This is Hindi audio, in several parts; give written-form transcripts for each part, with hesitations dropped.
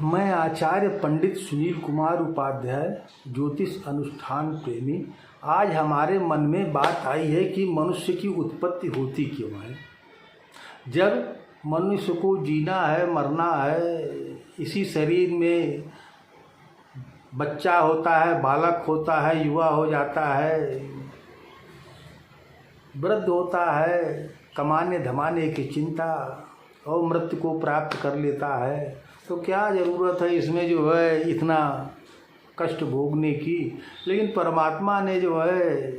मैं आचार्य पंडित सुनील कुमार उपाध्याय, ज्योतिष अनुष्ठान प्रेमी। आज हमारे मन में बात आई है कि मनुष्य की उत्पत्ति होती क्यों है। जब मनुष्य को जीना है, मरना है, इसी शरीर में बच्चा होता है, बालक होता है, युवा हो जाता है, वृद्ध होता है, कमाने धमाने की चिंता और मृत्यु को प्राप्त कर लेता है, तो क्या ज़रूरत है इसमें जो है इतना कष्ट भोगने की। लेकिन परमात्मा ने जो है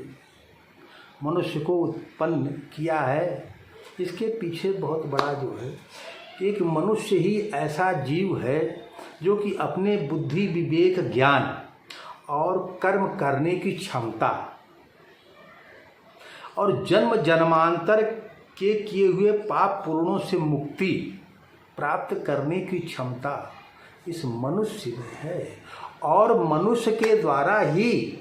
मनुष्य को उत्पन्न किया है, इसके पीछे बहुत बड़ा जो है एक मनुष्य ही ऐसा जीव है जो कि अपने बुद्धि, विवेक, ज्ञान और कर्म करने की क्षमता और जन्म जन्मांतर के किए हुए पाप पूर्णों से मुक्ति प्राप्त करने की क्षमता इस मनुष्य में है। और मनुष्य के द्वारा ही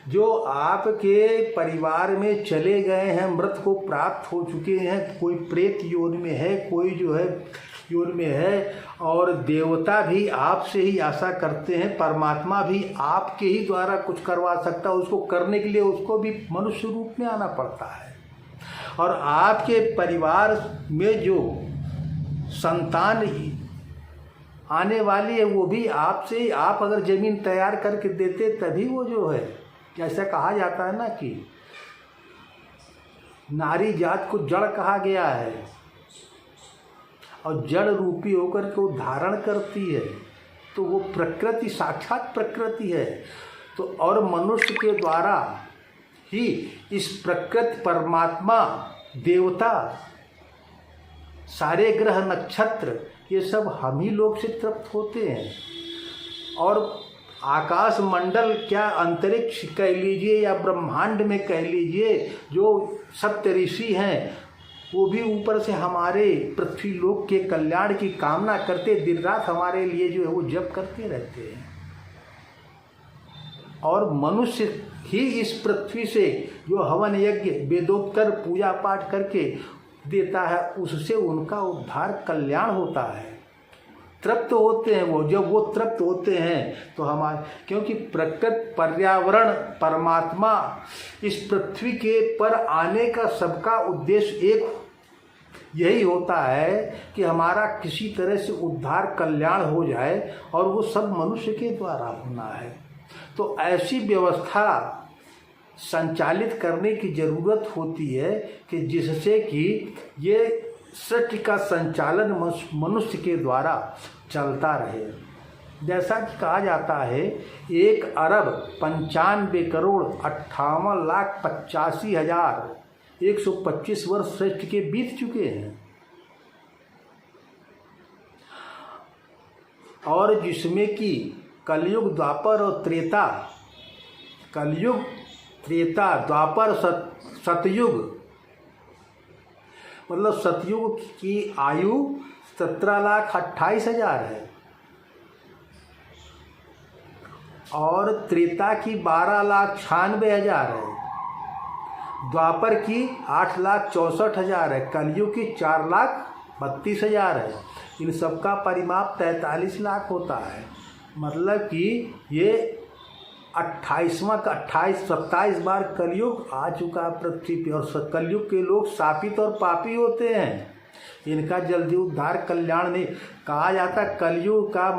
जो आपके परिवार में चले गए हैं, मृत को प्राप्त हो चुके हैं, कोई प्रेत योनि में है, कोई जो है योनि में है, और देवता भी आपसे ही आशा करते हैं, परमात्मा भी आपके ही द्वारा कुछ करवा सकता है। उसको करने के लिए उसको भी मनुष्य रूप में आना पड़ता है। और आपके परिवार में जो संतान आने वाली है वो भी आपसे ही, आप अगर ज़मीन तैयार करके देते तभी वो जो है, जैसा कहा जाता है ना कि नारी जात को जड़ कहा गया है और जड़ रूपी होकर के वो धारण करती है, तो वो प्रकृति साक्षात प्रकृति है। तो और मनुष्य के द्वारा ही इस प्रकृति, परमात्मा, देवता, सारे ग्रह नक्षत्र ये सब हम ही लोग से तृप्त होते हैं। और आकाश मंडल, क्या अंतरिक्ष कह लीजिए या ब्रह्मांड में कह लीजिए, जो सप्त ऋषि हैं वो भी ऊपर से हमारे पृथ्वी लोक के कल्याण की कामना करते दिन रात हमारे लिए जो है वो जप करते रहते हैं। और मनुष्य ही इस पृथ्वी से जो हवन यज्ञ वेदोत्तर पूजा पाठ करके देता है, उससे उनका उद्धार कल्याण होता है, तृप्त होते हैं वो। जब वो तृप्त होते हैं तो हमारे, क्योंकि प्रकृति, पर्यावरण, परमात्मा, इस पृथ्वी के पर आने का सबका उद्देश्य एक यही होता है कि हमारा किसी तरह से उद्धार कल्याण हो जाए, और वो सब मनुष्य के द्वारा होना है। तो ऐसी व्यवस्था संचालित करने की ज़रूरत होती है कि जिससे कि ये सृष्टि का संचालन मनुष्य के द्वारा चलता रहे। जैसा कि कहा जाता है 1,95,58,85,125 वर्ष सृष्टि के बीत चुके हैं, और जिसमें कि कलयुग, द्वापर और त्रेता, कलयुग, त्रेता, द्वापर, सतयुग, मतलब सतयुग की आयु 17,28,000 है और त्रेता की 12,96,000 है, द्वापर की 8,64,000 है, कलयुग की 4,32,000 है। इन सबका परिमाप 43 लाख होता है। मतलब कि ये 27 बार कलयुग आ चुका है पृथ्वी पे। और कलयुग के लोग शापित और पापी होते हैं, इनका जल्दी उद्धार कल्याण नहीं। कहा जाता कलयुग का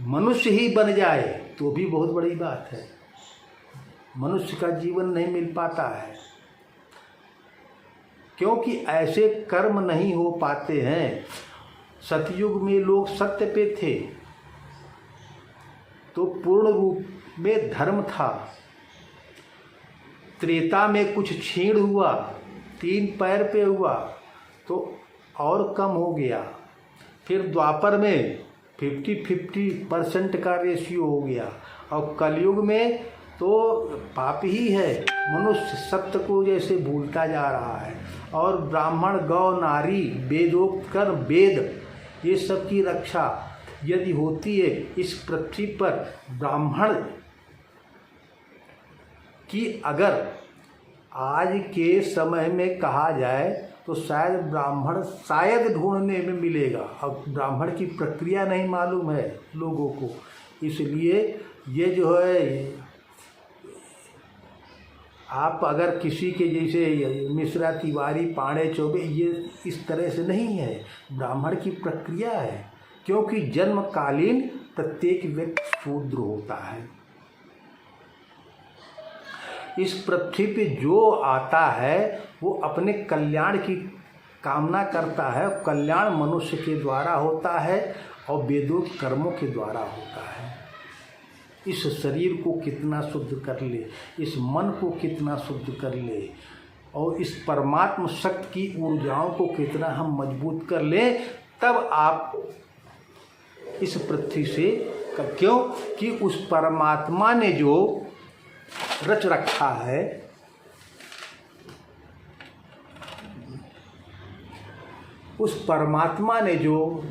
मनुष्य ही बन जाए तो भी बहुत बड़ी बात है, मनुष्य का जीवन नहीं मिल पाता है, क्योंकि ऐसे कर्म नहीं हो पाते हैं। सतयुग में लोग सत्य पे थे तो पूर्ण रूप में धर्म था। त्रेता में कुछ छीण हुआ, 3 पैर पे हुआ तो और कम हो गया। फिर द्वापर में 50-50% का रेशियो हो गया, और कलयुग में तो पाप ही है। मनुष्य सत्य को जैसे भूलता जा रहा है, और ब्राह्मण, गौ, नारी, वेदोक्तर, वेद, ये सब की रक्षा यदि होती है इस पृथ्वी पर, ब्राह्मण की अगर आज के समय में कहा जाए तो शायद ब्राह्मण शायद ढूंढने में मिलेगा। अब ब्राह्मण की प्रक्रिया नहीं मालूम है लोगों को, इसलिए ये जो है आप अगर किसी के जैसे मिश्रा, तिवारी, पांडे, चौबे, ये इस तरह से नहीं है, ब्राह्मण की प्रक्रिया है। क्योंकि जन्मकालीन प्रत्येक व्यक्ति शूद्र होता है। इस पृथ्वी पे जो आता है वो अपने कल्याण की कामना करता है। कल्याण मनुष्य के द्वारा होता है और वेदोक्त कर्मों के द्वारा होता है। इस शरीर को कितना शुद्ध कर ले, इस मन को कितना शुद्ध कर ले, और इस परमात्म शक्ति की ऊर्जाओं को कितना हम मजबूत कर ले, तब आप इस पृथ्वी से, क्यों कि उस परमात्मा ने जो रच रखा है, उस परमात्मा ने जो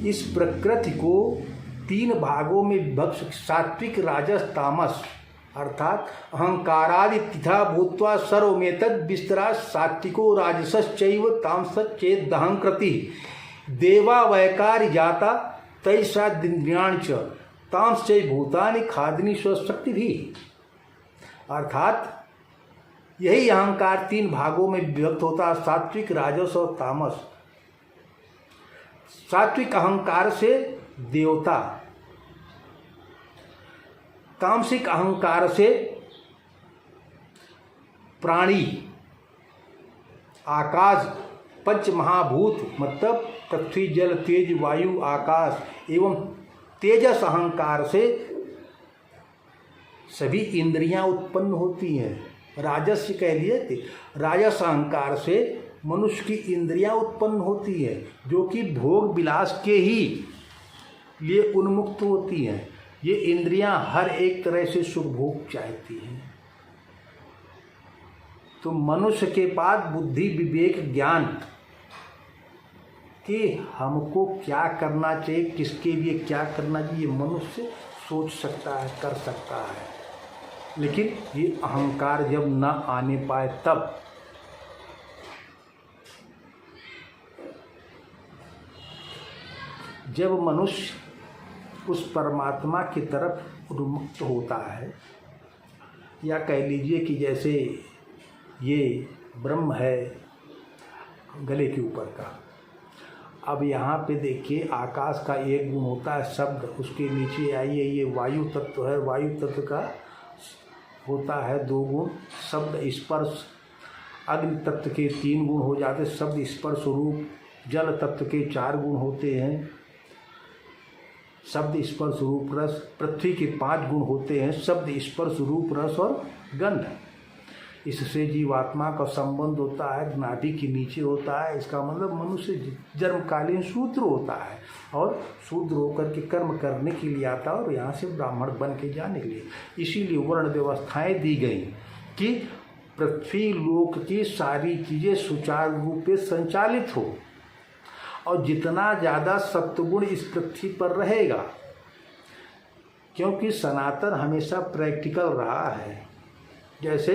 इस प्रकृति को 3 भागों में विभक्त, सात्विक, राजस, तामस, अर्थात अहंकारादि तिथा भूत्वा सर्वमेतद् विस्तरा सात्विको राजसश्चैव तामसश्चेत् दहंकृति देवा वैकार जाता तैसा दिव्याण च तामश्चैव भूतानि खादनी स्वशक्ति भी। अर्थात यही अहंकार 3 भागों में विभक्त होता है, सात्विक, राजस और तामस। सात्विक अहंकार से देवता, तामसिक अहंकार से प्राणी, आकाश, पंच महाभूत मतलब पृथ्वी, जल, तेज, वायु, आकाश, एवं तेजस अहंकार से सभी इंद्रियां उत्पन्न होती हैं। राजस्य कह लिए, राजस अहंकार से मनुष्य की इंद्रियां उत्पन्न होती हैं, जो कि भोग विलास के ही लिए उन्मुक्त होती हैं। ये इंद्रियां हर एक तरह से सुख भोग चाहती हैं। तो मनुष्य के पास बुद्धि, विवेक, ज्ञान कि हमको क्या करना चाहिए, किसके लिए क्या करना चाहिए, मनुष्य सोच सकता है, कर सकता है। लेकिन ये अहंकार जब न आने पाए तब जब मनुष्य उस परमात्मा की तरफ उन्मुक्त होता है, या कह लीजिए कि जैसे ये ब्रह्म है गले के ऊपर का, अब यहाँ पे देखिए आकाश का एक गुण होता है शब्द, उसके नीचे आइए ये वायु तत्व है, वायु तत्व का होता है 2 गुण, शब्द, स्पर्श। अग्नि तत्व के 3 गुण हो जाते, शब्द, स्पर्श, रूप। जल तत्व के 4 गुण होते हैं, शब्द, स्पर्श, रूप, रस। पृथ्वी के 5 गुण होते हैं, शब्द, स्पर्श, रूप, रस और गंध। इससे जीवात्मा का संबंध होता है, नाभि के नीचे होता है। इसका मतलब मनुष्य जन्मकालीन शूद्र होता है और शूद्र होकर के कर्म करने के लिए आता है और यहाँ से ब्राह्मण बन के जाने के लिए। इसीलिए वर्ण व्यवस्थाएं दी गई कि पृथ्वी लोक की सारी चीज़ें सुचारू रूप से संचालित हो, और जितना ज़्यादा सत्वगुण इस पृथ्वी पर रहेगा, क्योंकि सनातन हमेशा प्रैक्टिकल रहा है। जैसे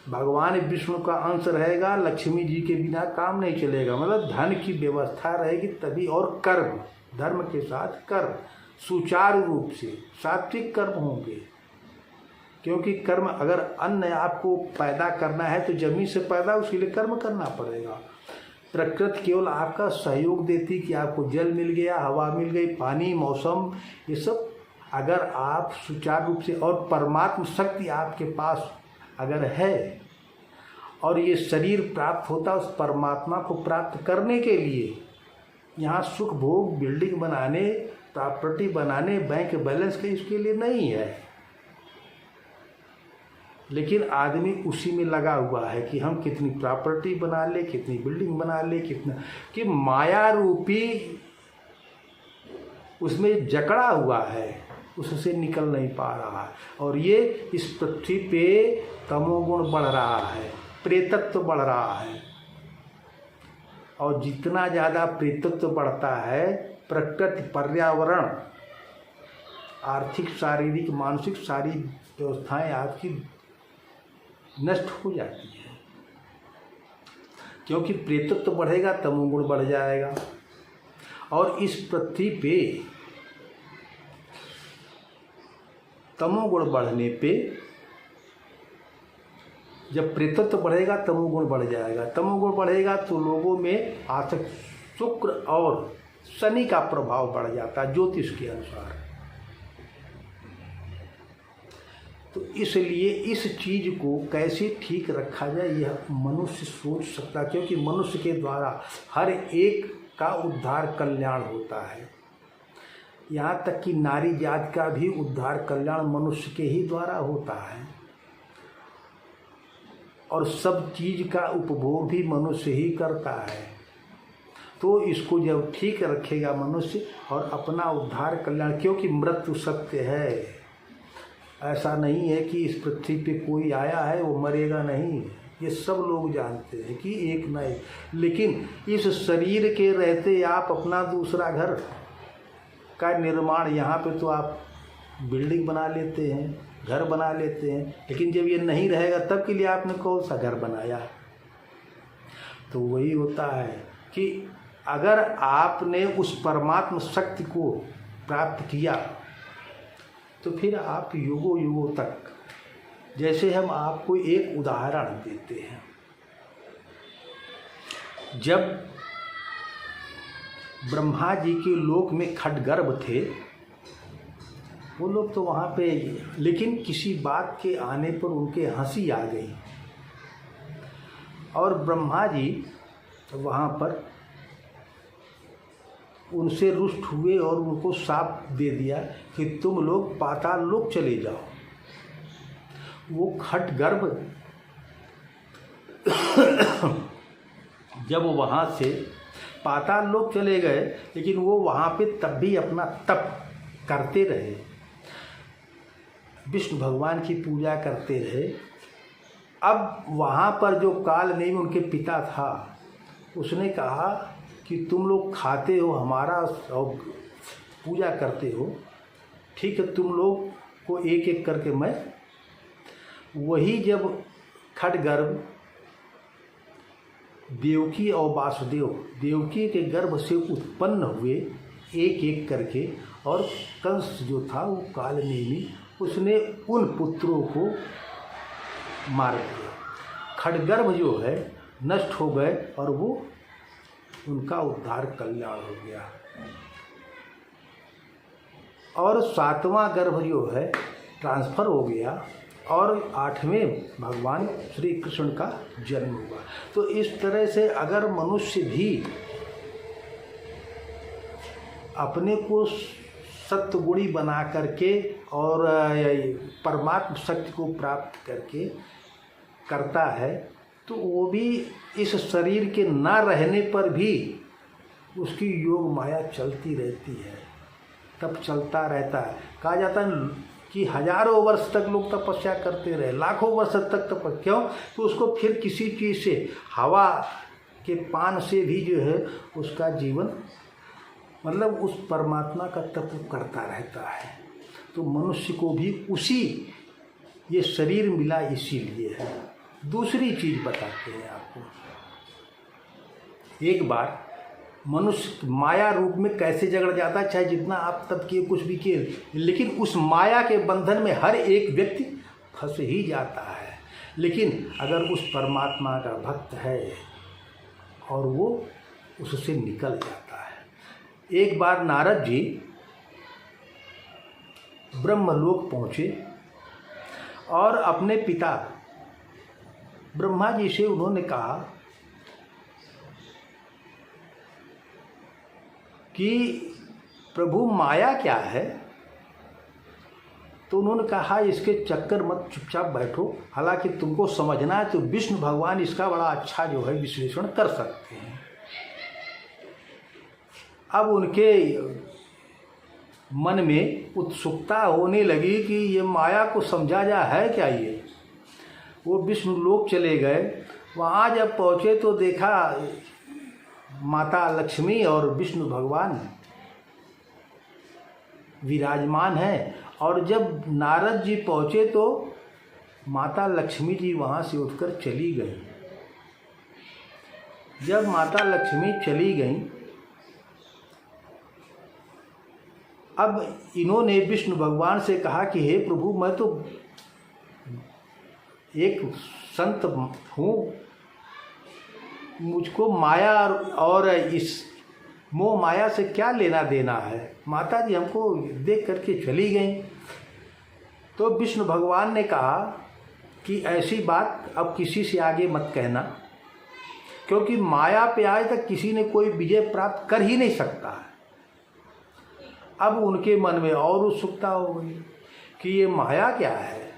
भगवान विष्णु का अंश रहेगा, लक्ष्मी जी के बिना काम नहीं चलेगा, मतलब धन की व्यवस्था रहेगी तभी। और कर्म, धर्म के साथ कर्म सुचारू रूप से सात्विक कर्म होंगे, क्योंकि कर्म, अगर अन्न आपको पैदा करना है तो जमीन से पैदा, उसके लिए कर्म करना पड़ेगा। प्रकृति केवल आपका सहयोग देती कि आपको जल मिल गया, हवा मिल गई, पानी, मौसम, ये सब अगर आप सुचारू रूप से, और परमात्म शक्ति आपके पास अगर है, और ये शरीर प्राप्त होता उस परमात्मा को प्राप्त करने के लिए, यहाँ सुख भोग, बिल्डिंग बनाने, प्रॉपर्टी बनाने, बैंक बैलेंस के इसके लिए नहीं है। लेकिन आदमी उसी में लगा हुआ है कि हम कितनी प्रॉपर्टी बना ले, कितनी बिल्डिंग बना ले, कितना, कि माया रूपी उसमें जकड़ा हुआ है, उससे निकल नहीं पा रहा है। और ये इस पृथ्वी पे तमोगुण बढ़ रहा है, प्रेतत्व बढ़ रहा है, और जितना ज़्यादा प्रेतत्व बढ़ता है, प्रकृति, पर्यावरण, आर्थिक, शारीरिक, मानसिक सारी व्यवस्थाएं आपकी नष्ट हो जाती है। क्योंकि प्रेतत्व बढ़ेगा तमोगुण बढ़ जाएगा। और इस पृथ्वी पे तमोगुण बढ़ने पे जब प्रेतत्व बढ़ेगा तमोगुण बढ़ जाएगा। तमोगुण बढ़ेगा तो लोगों में आसक्त शुक्र और शनि का प्रभाव बढ़ जाता है ज्योतिष के अनुसार। तो इसलिए इस चीज को कैसे ठीक रखा जाए यह मनुष्य सोच सकता, क्योंकि मनुष्य के द्वारा हर एक का उद्धार कल्याण होता है। यहाँ तक कि नारी जात का भी उद्धार कल्याण मनुष्य के ही द्वारा होता है, और सब चीज का उपभोग भी मनुष्य ही करता है। तो इसको जब ठीक रखेगा मनुष्य और अपना उद्धार कल्याण, क्योंकि मृत्यु सत्य है, ऐसा नहीं है कि इस पृथ्वी पे कोई आया है वो मरेगा नहीं, ये सब लोग जानते हैं कि एक न एक। लेकिन इस शरीर के रहते आप अपना दूसरा घर का निर्माण, यहाँ पे तो आप बिल्डिंग बना लेते हैं, घर बना लेते हैं, लेकिन जब ये नहीं रहेगा तब के लिए आपने कौन सा घर बनाया। तो वही होता है कि अगर आपने उस परमात्म शक्ति को प्राप्त किया तो फिर आप युगों युगों तक, जैसे हम आपको एक उदाहरण देते हैं, जब ब्रह्मा जी के लोक में खड्गर्भ थे, वो लोग तो वहाँ पे, लेकिन किसी बात के आने पर उनके हंसी आ गई और ब्रह्मा जी वहाँ पर उनसे रुष्ट हुए और उनको शाप दे दिया कि तुम लोग पाताल लोक चले जाओ। वो खड्गर्भ जब वहाँ से पाताल लोक चले गए, लेकिन वो वहाँ पे तब भी अपना तप करते रहे, विष्णु भगवान की पूजा करते रहे। अब वहाँ पर जो कालनेमि उनके पिता था, उसने कहा कि तुम लोग खाते हो हमारा और पूजा करते हो, ठीक है, तुम लोग को एक एक करके मैं। वही जब खड्गर्भ देवकी और वासुदेव देवकी के गर्भ से उत्पन्न हुए एक एक करके, और कंस जो था वो कालनेमि, उसने उन पुत्रों को मार दिया। खड्गर्भ जो है नष्ट हो गए और वो उनका उद्धार कल्याण हो गया। और 7वां गर्भ जो है ट्रांसफर हो गया और 8वें भगवान श्री कृष्ण का जन्म हुआ। तो इस तरह से अगर मनुष्य भी अपने को सत्वगुणी बना करके और परमात्म शक्ति को प्राप्त करके करता है, तो वो भी इस शरीर के ना रहने पर भी उसकी योग माया चलती रहती है, तब चलता रहता है। कहा जाता है कि हजारों वर्ष तक लोग तपस्या करते रहे, लाखों वर्ष तक तपस्या, क्यों? तो उसको फिर किसी चीज़ से, हवा के पान से भी जो है उसका जीवन, मतलब उस परमात्मा का तप करता रहता है। तो मनुष्य को भी उसी ये शरीर मिला इसीलिए है। दूसरी चीज बताते हैं आपको, एक बार मनुष्य माया रूप में कैसे जगड़ जाता है, चाहे जितना आप तब किए कुछ भी किए, लेकिन उस माया के बंधन में हर एक व्यक्ति फंस ही जाता है। लेकिन अगर उस परमात्मा का भक्त है और वो उससे निकल जाता है। एक बार नारद जी ब्रह्मलोक पहुँचे और अपने पिता ब्रह्मा जी से उन्होंने कहा कि प्रभु माया क्या है? तो उन्होंने कहा इसके चक्कर मत, चुपचाप बैठो, हालांकि तुमको समझना है तो विष्णु भगवान इसका बड़ा अच्छा जो है विश्लेषण कर सकते हैं। अब उनके मन में उत्सुकता होने लगी कि ये माया को समझा जा है क्या ये। वो विष्णु लोक चले गए, वहाँ जब पहुँचे तो देखा माता लक्ष्मी और विष्णु भगवान विराजमान है। और जब नारद जी पहुँचे तो माता लक्ष्मी जी वहाँ से उठकर चली गई। जब माता लक्ष्मी चली गईं, अब इन्होंने विष्णु भगवान से कहा कि हे प्रभु, मैं तो एक संत हूँ, मुझको माया और इस मोह माया से क्या लेना देना है। माता जी हमको देख करके चली गईं। तो विष्णु भगवान ने कहा कि ऐसी बात अब किसी से आगे मत कहना, क्योंकि माया पे आज तक किसी ने कोई विजय प्राप्त कर ही नहीं सकता है। अब उनके मन में और उत्सुकता हो गई कि ये माया क्या है,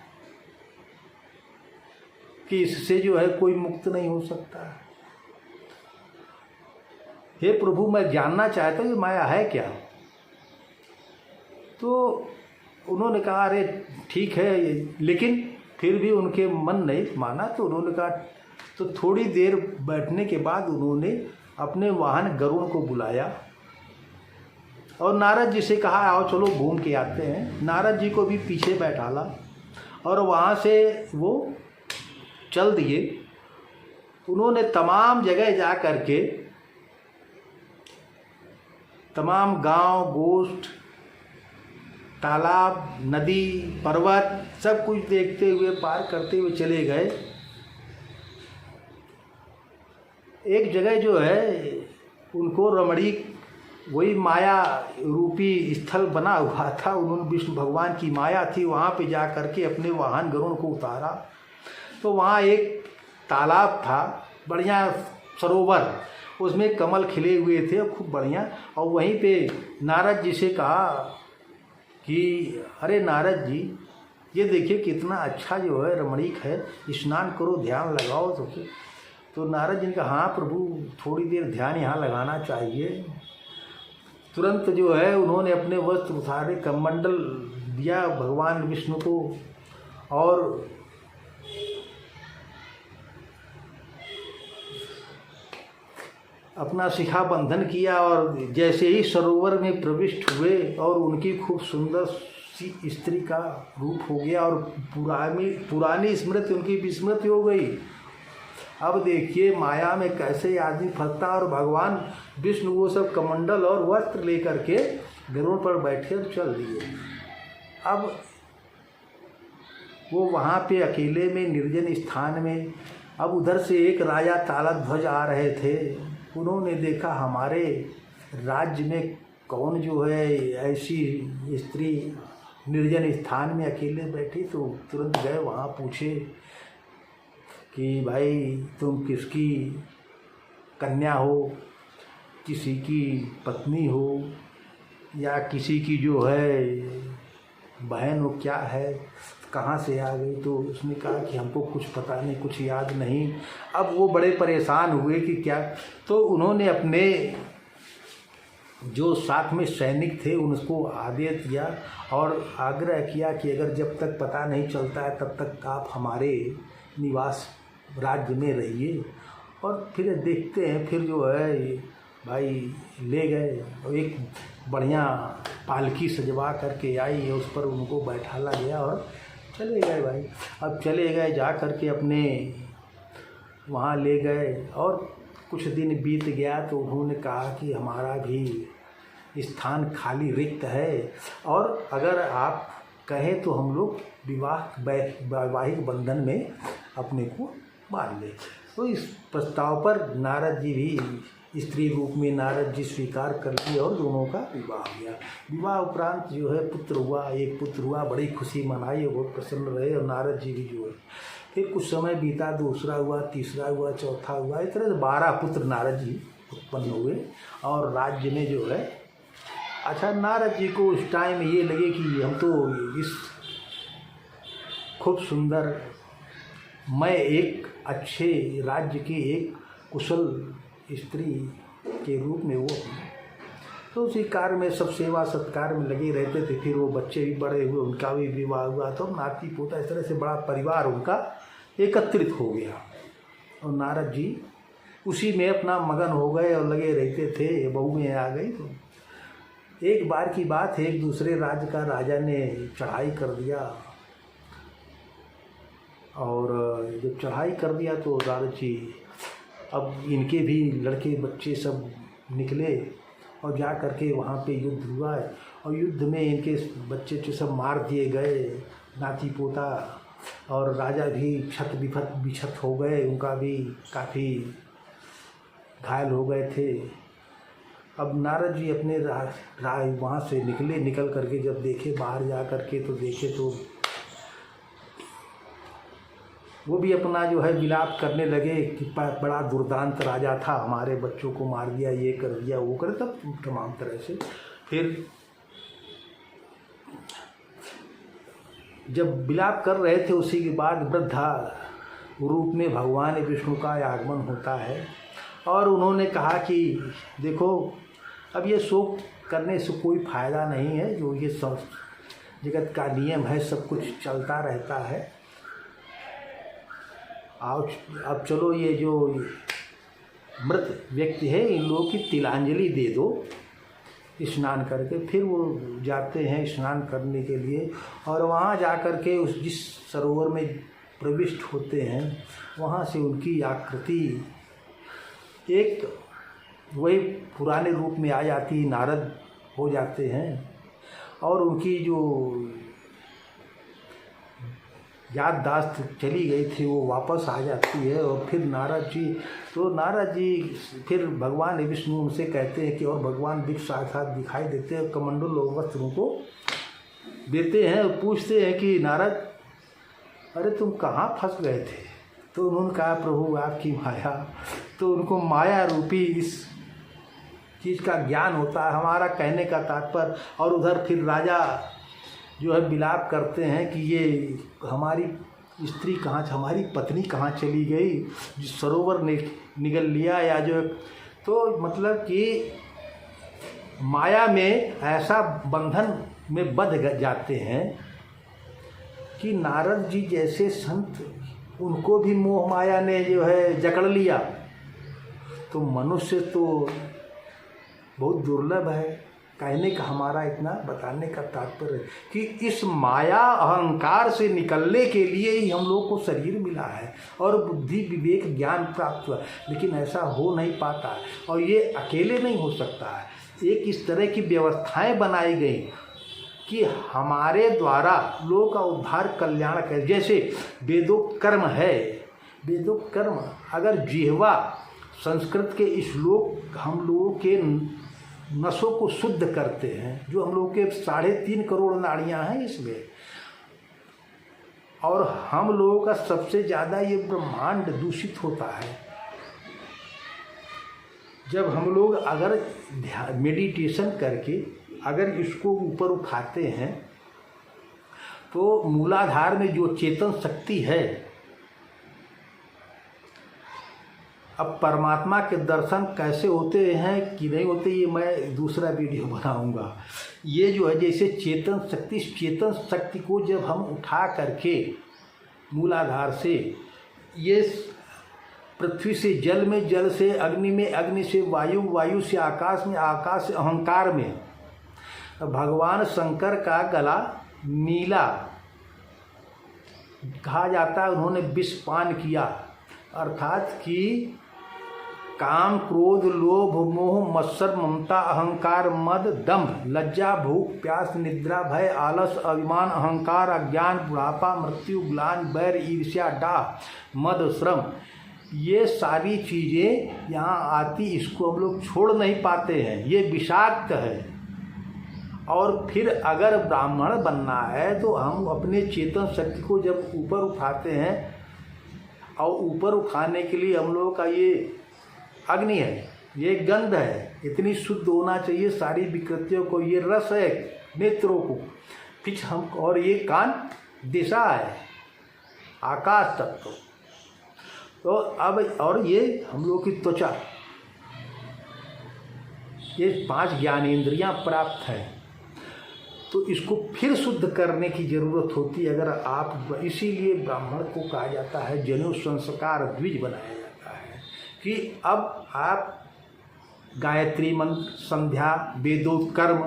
कि इससे जो है कोई मुक्त नहीं हो सकता है। हे प्रभु, मैं जानना चाहता हूँ ये माया है क्या। तो उन्होंने कहा अरे ठीक है, लेकिन फिर भी उनके मन नहीं माना। तो उन्होंने कहा, तो थोड़ी देर बैठने के बाद उन्होंने अपने वाहन गरुड़ को बुलाया और नारद जी से कहा आओ चलो घूम के आते हैं। नारद जी को भी पीछे बैठाला और वहाँ से वो चल दिए। उन्होंने तमाम जगह जा कर के तमाम गांव, गोष्ठ, तालाब, नदी, पर्वत सब कुछ देखते हुए पार करते हुए चले गए। एक जगह जो है उनको रमणी, वही माया रूपी स्थल बना हुआ था, उन्होंने विष्णु भगवान की माया थी, वहाँ पे जा करके अपने वाहन गरुड़ को उतारा। तो वहाँ एक तालाब था, बढ़िया सरोवर, उसमें कमल खिले हुए थे खूब बढ़िया। और वहीं पे नारद जी से कहा कि अरे नारद जी, ये देखिए कितना अच्छा जो है रमणीक है, स्नान करो, ध्यान लगाओ। तो नारद जी ने कहा हाँ प्रभु, थोड़ी देर ध्यान यहाँ लगाना चाहिए। तुरंत जो है उन्होंने अपने वस्त्र उतारे, कमंडल दिया भगवान विष्णु को और अपना शिखा बंधन किया। और जैसे ही सरोवर में प्रविष्ट हुए और उनकी खूब सुंदर सी स्त्री का रूप हो गया और पुरानी स्मृति उनकी विस्मृति हो गई। अब देखिए माया में कैसे आदमी फंसता। और भगवान विष्णु वो सब कमंडल और वस्त्र लेकर के गरुड़ पर बैठे और चल दिए। अब वो वहाँ पे अकेले में निर्जन स्थान में, अब उधर से एक राजा तालध्वज आ रहे थे। उन्होंने देखा हमारे राज्य में कौन जो है ऐसी स्त्री निर्जन स्थान में अकेले बैठी। तो तुरंत गए वहाँ, पूछे कि भाई तुम किसकी कन्या हो, किसी की पत्नी हो या किसी की जो है बहन हो, क्या है, कहाँ से आ गई। तो उसने कहा कि हमको कुछ पता नहीं, कुछ याद नहीं। अब वो बड़े परेशान हुए कि क्या। तो उन्होंने अपने जो साथ में सैनिक थे उनको आदेश दिया और आग्रह किया कि अगर जब तक पता नहीं चलता है तब तक आप हमारे निवास राज्य में रहिए और फिर देखते हैं। फिर जो है भाई ले गए और एक बढ़िया पालकी सजवा करके आई, उस पर उनको बैठाला गया और चले गए भाई। अब चले गए, जा करके अपने वहाँ ले गए और कुछ दिन बीत गया तो उन्होंने कहा कि हमारा भी स्थान खाली रिक्त है और अगर आप कहें तो हम लोग वैवाहिक बंधन में अपने को बांध लें। तो इस प्रस्ताव पर नारद जी भी स्त्री रूप में नारद जी स्वीकार कर लिए और दोनों का विवाह हो गया। विवाह उपरांत जो है पुत्र हुआ, एक पुत्र हुआ, बड़ी खुशी मनाई, बहुत प्रसन्न रहे। और नारद जी भी जो है फिर कुछ समय बीता, दूसरा हुआ, तीसरा हुआ, चौथा हुआ, इस तरह से 12 पुत्र नारद जी उत्पन्न हुए। और राज्य में जो है अच्छा, नारद जी को उस टाइम ये लगे कि हम तो इस खूब सुंदर, मैं एक अच्छे राज्य की एक कुशल स्त्री के रूप में वो, तो उसी कार्य में सब सेवा सत्कार में लगे रहते थे। फिर वो बच्चे भी बड़े हुए, उनका भी विवाह हुआ, तो नाती पोता, इस तरह से बड़ा परिवार उनका एकत्रित हो गया। और नारद जी उसी में अपना मगन हो गए और लगे रहते थे। बहुएं आ गई तो एक बार की बात है, एक दूसरे राज्य का राजा ने चढ़ाई कर दिया और जब चढ़ाई कर दिया तो नारद जी अब इनके भी लड़के बच्चे सब निकले और जा करके वहाँ पे युद्ध हुआ है, और युद्ध में इनके बच्चे सब मार दिए गए, नाती पोता, और राजा भी क्षत विक्षत हो गए, उनका भी काफ़ी घायल हो गए थे। अब नारद जी अपने वहाँ से निकल करके जब देखे बाहर जा करके, तो देखे तो वो भी अपना जो है विलाप करने लगे कि बड़ा दुर्दांत राजा था, हमारे बच्चों को मार दिया, ये कर दिया, वो कर, तब तमाम तरह से। फिर जब विलाप कर रहे थे, उसी के बाद वृद्धा रूप में भगवान विष्णु का आगमन होता है, और उन्होंने कहा कि देखो, अब ये शोक करने से कोई फ़ायदा नहीं है, जो ये सब जगत का नियम है, सब कुछ चलता रहता है। अब चलो, ये जो मृत व्यक्ति है, इन लोगों की तिलांजलि दे दो स्नान करके। फिर वो जाते हैं स्नान करने के लिए, और वहाँ जा कर के उस जिस सरोवर में प्रविष्ट होते हैं, वहाँ से उनकी आकृति एक वही पुराने रूप में आ जाती, नारद हो जाते हैं, और उनकी जो याददाश्त चली गई थी वो वापस आ जाती है। और फिर नारद जी फिर भगवान विष्णु उनसे कहते हैं कि, और भगवान दिख साथ दिखाई देते हैं, कमंडल वस्त्र उनको देते हैं, और पूछते हैं कि नारद, अरे तुम कहाँ फंस गए थे? तो उन्होंने कहा, प्रभु आपकी माया। तो उनको माया रूपी इस चीज़ का ज्ञान होता है, हमारा कहने का तात्पर्य। और उधर फिर राजा जो है विलाप करते हैं कि ये हमारी स्त्री कहाँ, हमारी पत्नी कहाँ चली गई, जिस सरोवर ने निगल लिया, या जो, तो मतलब कि माया में ऐसा बंधन में बंध जाते हैं कि नारद जी जैसे संत, उनको भी मोह माया ने जो है जकड़ लिया। तो मनुष्य तो बहुत दुर्लभ है। कहने का हमारा इतना बताने का तात्पर्य है कि इस माया अहंकार से निकलने के लिए ही हम लोग को शरीर मिला है और बुद्धि विवेक ज्ञान प्राप्त हुआ, लेकिन ऐसा हो नहीं पाता है, और ये अकेले नहीं हो सकता है। एक इस तरह की व्यवस्थाएं बनाई गई कि हमारे द्वारा लोगों का उद्धार कल्याण कर, जैसे वेदोक्त कर्म है, वेदोक्त कर्म अगर जिह्वा संस्कृत के श्लोक हम लोगों के नसों को शुद्ध करते हैं, जो हम लोगों के 3.5 करोड़ नाड़ियाँ हैं इसमें, और हम लोगों का सबसे ज़्यादा ये ब्रह्मांड दूषित होता है। जब हम लोग अगर मेडिटेशन करके अगर इसको ऊपर उठाते हैं, तो मूलाधार में जो चेतन शक्ति है, अब परमात्मा के दर्शन कैसे होते हैं कि नहीं होते, ये मैं दूसरा वीडियो बनाऊंगा। ये जो है जैसे चेतन शक्ति, इस चेतन शक्ति को जब हम उठा करके मूलाधार से, ये पृथ्वी से जल में, जल से अग्नि में, अग्नि से वायु, वायु से आकाश में, आकाश से अहंकार में, भगवान शंकर का गला नीला कहा जाता है। उन्होंने विष पान किया, अर्थात कि काम, क्रोध, लोभ, मोह, मत्सर, ममता, अहंकार, मद, दंभ, लज्जा, भूख, प्यास, निद्रा, भय, आलस, अभिमान, अहंकार, अज्ञान, बुढ़ापा, मृत्यु, ग्लानि, बैर, ईर्ष्या, डाह, मद, श्रम, ये सारी चीज़ें यहाँ आती, इसको हम लोग छोड़ नहीं पाते हैं, ये विषाक्त है। और फिर अगर ब्राह्मण बनना है तो हम अपने चेतन शक्ति को जब ऊपर उठाते हैं, और ऊपर उठाने के लिए हम लोगों का ये अग्नि है, ये गंध है, इतनी शुद्ध होना चाहिए सारी विकृतियों को, ये रस है नेत्रों को, फिर हम, और ये कान दिशा है, आकाश तत्व। तो अब और ये हम लोग की त्वचा, ये 5 ज्ञानेंद्रियां प्राप्त हैं, तो इसको फिर शुद्ध करने की जरूरत होती है। अगर आप, इसीलिए ब्राह्मण को कहा जाता है जनेऊ संस्कार द्विज बनाया जाता है कि अब आप गायत्री मंत्र, संध्या, वेदोक्त कर्म,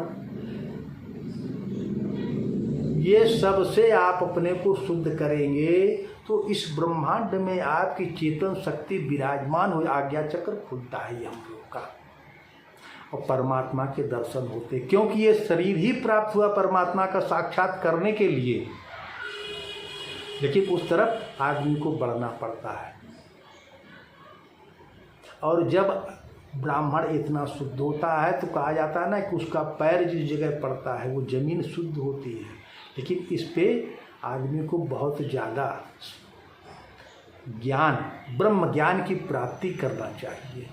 ये सब से आप अपने को शुद्ध करेंगे तो इस ब्रह्मांड में आपकी चेतन शक्ति विराजमान हो, आज्ञा चक्र खुलता है हम लोग का, और परमात्मा के दर्शन होते, क्योंकि ये शरीर ही प्राप्त हुआ परमात्मा का साक्षात करने के लिए, लेकिन उस तरफ आदमी को बढ़ना पड़ता है। और जब ब्राह्मण इतना शुद्ध होता है तो कहा जाता है ना कि उसका पैर जिस जगह पड़ता है वो जमीन शुद्ध होती है, लेकिन इस पे आदमी को बहुत ज़्यादा ज्ञान, ब्रह्म ज्ञान की प्राप्ति करना चाहिए,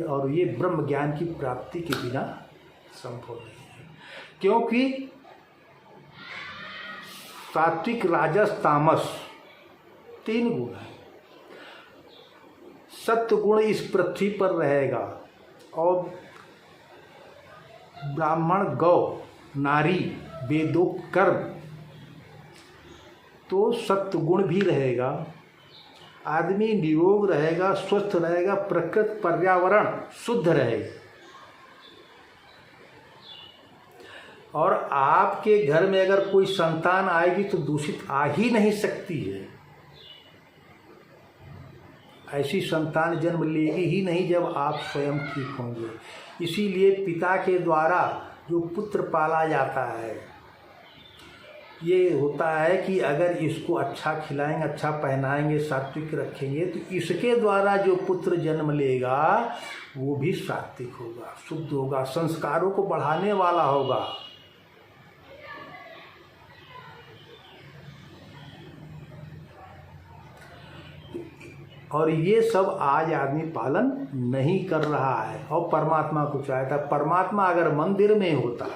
और ये ब्रह्म ज्ञान की प्राप्ति के बिना संभव नहीं है, क्योंकि सात्विक, राजस, तामस 3 गुण हैं। सत्य गुण इस पृथ्वी पर रहेगा, और ब्राह्मण, गौ, नारी, वेदोक्त कर्म, तो सत्य गुण भी रहेगा, आदमी निरोग रहेगा, स्वस्थ रहेगा, प्रकृति पर्यावरण शुद्ध रहेगा। और आपके घर में अगर कोई संतान आएगी तो दूषित आ ही नहीं सकती है, ऐसी संतान जन्म लेगी ही नहीं जब आप स्वयं ठीक होंगे। इसीलिए पिता के द्वारा जो पुत्र पाला जाता है, ये होता है कि अगर इसको अच्छा खिलाएंगे, अच्छा पहनाएंगे, सात्विक रखेंगे, तो इसके द्वारा जो पुत्र जन्म लेगा वो भी सात्विक होगा, शुद्ध होगा, संस्कारों को बढ़ाने वाला होगा। और ये सब आज आदमी पालन नहीं कर रहा है, और परमात्मा को चाहता है। परमात्मा अगर मंदिर में होता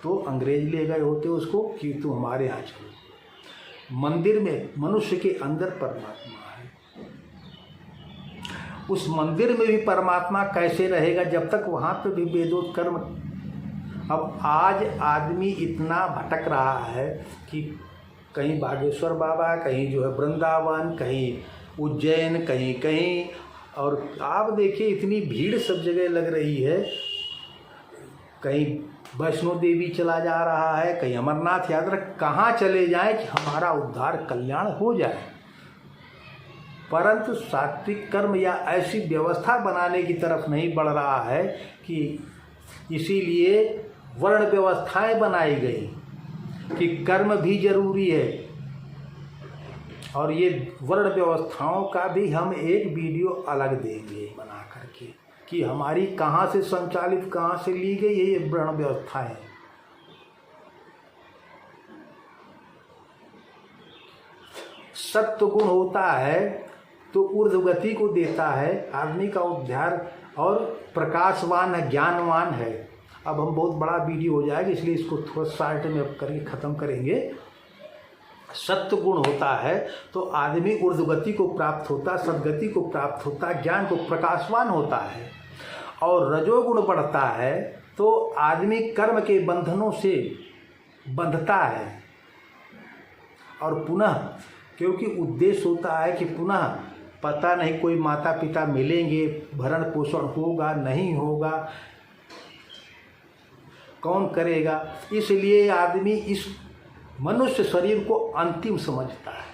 तो अंग्रेज ले गए होते उसको कि तू हमारे यहाँ चलो। मंदिर में, मनुष्य के अंदर परमात्मा है, उस मंदिर में भी परमात्मा कैसे रहेगा जब तक वहाँ पे भी वेदोक्त कर्म। अब आज आदमी इतना भटक रहा है कि कहीं बागेश्वर बाबा, कहीं जो है वृंदावन, कहीं उज्जैन, कहीं कहीं, और आप देखिए इतनी भीड़ सब जगह लग रही है, कहीं वैष्णो देवी चला जा रहा है, कहीं अमरनाथ यात्रा, कहाँ चले जाएं कि हमारा उद्धार कल्याण हो जाए। परंतु सात्विक कर्म या ऐसी व्यवस्था बनाने की तरफ नहीं बढ़ रहा है कि इसीलिए वर्ण व्यवस्थाएं बनाई गई कि कर्म भी जरूरी है। और ये वर्ण व्यवस्थाओं का भी हम एक वीडियो अलग देंगे बना करके कि हमारी कहाँ से संचालित, कहाँ से ली गई है ये वर्ण व्यवस्थाएं। सत्य गुण होता है तो ऊर्ध्वगति को देता है, आदमी का उद्धार, और प्रकाशवान है, ज्ञानवान है। अब हम बहुत बड़ा वीडियो हो जाएगा इसलिए इसको थोड़ा शार्ट में अब करके ख़त्म करेंगे। सत्य गुण होता है तो आदमी ऊर्ध्वगति को प्राप्त होता, सद्गति को प्राप्त होता, ज्ञान को प्रकाशवान होता है। और रजोगुण बढ़ता है तो आदमी कर्म के बंधनों से बंधता है, और पुनः क्योंकि उद्देश्य होता है कि पुनः पता नहीं कोई माता पिता मिलेंगे, भरण पोषण होगा नहीं होगा, कौन करेगा, इसलिए आदमी इस मनुष्य शरीर को अंतिम समझता है।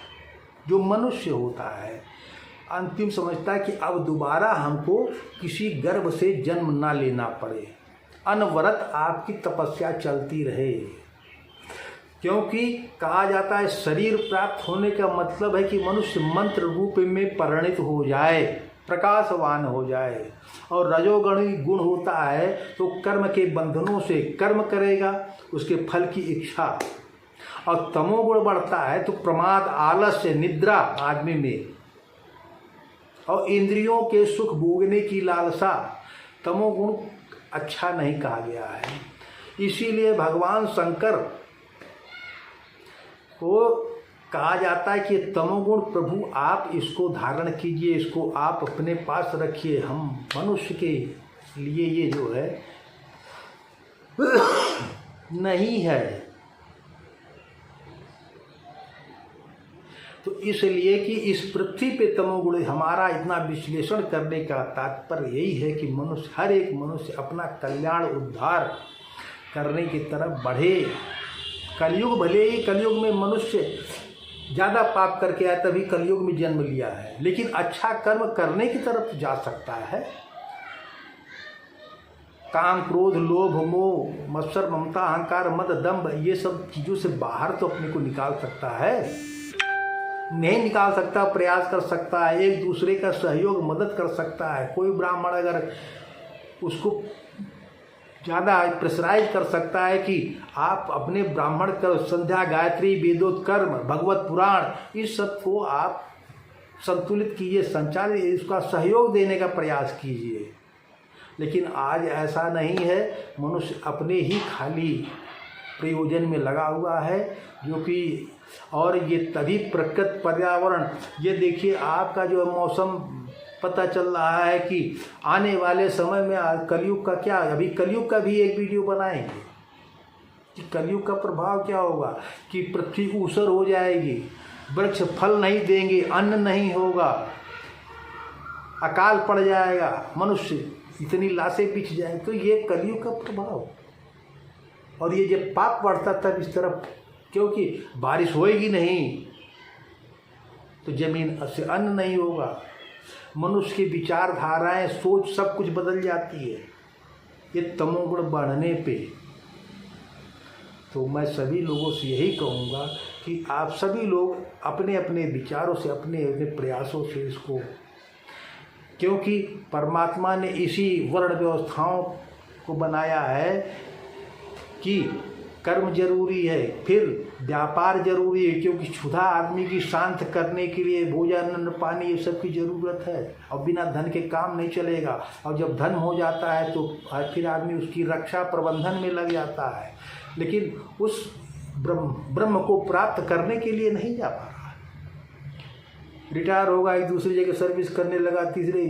जो मनुष्य होता है अंतिम समझता है कि अब दोबारा हमको किसी गर्भ से जन्म ना लेना पड़े, अनवरत आपकी तपस्या चलती रहे। क्योंकि कहा जाता है शरीर प्राप्त होने का मतलब है कि मनुष्य मंत्र रूप में परिणित हो जाए, प्रकाशवान हो जाए। और रजोगुणी गुण होता है तो कर्म के बंधनों से कर्म करेगा, उसके फल की इच्छा। और तमोगुण बढ़ता है तो प्रमाद, आलस्य, निद्रा आदमी में, और इंद्रियों के सुख भोगने की लालसा। तमोगुण अच्छा नहीं कहा गया है, इसीलिए भगवान शंकर को कहा जाता है कि तमोगुण प्रभु आप इसको धारण कीजिए, इसको आप अपने पास रखिए, हम मनुष्य के लिए ये जो है नहीं है। तो इसलिए कि इस पृथ्वी पे तमोगुण, हमारा इतना विश्लेषण करने का तात्पर्य यही है कि मनुष्य, हर एक मनुष्य अपना कल्याण, उद्धार करने की तरफ बढ़े। कलयुग, भले ही कलयुग में मनुष्य ज़्यादा पाप करके आया तभी कलयुग में जन्म लिया है, लेकिन अच्छा कर्म करने की तरफ जा सकता है। काम, क्रोध, लोभ, मोह, मत्सर, ममता, अहंकार, मद, दंभ, ये सब चीज़ों से बाहर तो अपने को निकाल सकता है। नहीं निकाल सकता, प्रयास कर सकता है, एक दूसरे का सहयोग, मदद कर सकता है। कोई ब्राह्मण अगर उसको ज़्यादा प्रेशराइज कर सकता है कि आप अपने ब्राह्मण कर संध्या, गायत्री, वेदोत्कर्म, भगवत पुराण, इस सब को आप संतुलित कीजिए, संचालित, इसका सहयोग देने का प्रयास कीजिए। लेकिन आज ऐसा नहीं है, मनुष्य अपने ही खाली प्रयोजन में लगा हुआ है, जो कि और ये तभी प्रकृति, पर्यावरण, ये देखिए आपका जो मौसम पता चल रहा है कि आने वाले समय में कलयुग का क्या, अभी कलयुग का भी एक वीडियो बनाएंगे कि कलयुग का प्रभाव क्या होगा, कि पृथ्वी ऊसर हो जाएगी, वृक्ष फल नहीं देंगे, अन्न नहीं होगा, अकाल पड़ जाएगा, मनुष्य इतनी लाशें बिछ जाएंगी। तो ये कलयुग का प्रभाव। और ये जब पाप बढ़ता तब इस तरफ, क्योंकि बारिश होएगी नहीं तो जमीन से अन्न नहीं होगा, मनुष्य की विचारधाराएं, सोच, सब कुछ बदल जाती है ये तमोगुण बढ़ने पे। तो मैं सभी लोगों से यही कहूँगा कि आप सभी लोग अपने अपने विचारों से, अपने अपने प्रयासों से इसको, क्योंकि परमात्मा ने इसी वर्ण व्यवस्थाओं को बनाया है कि कर्म जरूरी है, फिर व्यापार जरूरी है, क्योंकि क्षुधा आदमी की शांत करने के लिए भोजन, अन्न, पानी, ये सब की ज़रूरत है। और बिना धन के काम नहीं चलेगा। और जब धन हो जाता है तो फिर आदमी उसकी रक्षा प्रबंधन में लग जाता है, लेकिन उस ब्रह्म को प्राप्त करने के लिए नहीं जा पा रहा। रिटायर होगा, एक दूसरी जगह सर्विस करने लगा, तीसरे,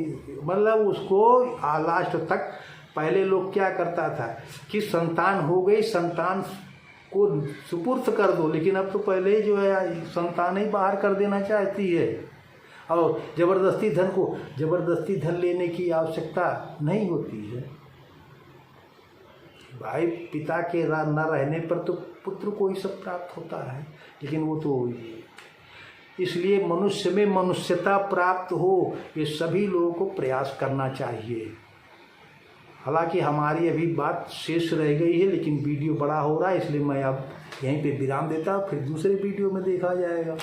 मतलब उसको लास्ट तक। पहले लोग क्या करता था कि संतान हो गई, संतान को सुपुर्द कर दो, लेकिन अब तो पहले जो है संतान ही बाहर कर देना चाहती है। और ज़बरदस्ती धन लेने की आवश्यकता नहीं होती है। भाई पिता के न रहने पर तो पुत्र को ही सब प्राप्त होता है, लेकिन वो तो इसलिए मनुष्य में मनुष्यता प्राप्त हो, ये सभी लोगों को प्रयास करना चाहिए। हालांकि हमारी अभी बात शेष रह गई है, लेकिन वीडियो बड़ा हो रहा है, इसलिए मैं अब यहीं पे विराम देता हूँ, फिर दूसरे वीडियो में देखा जाएगा।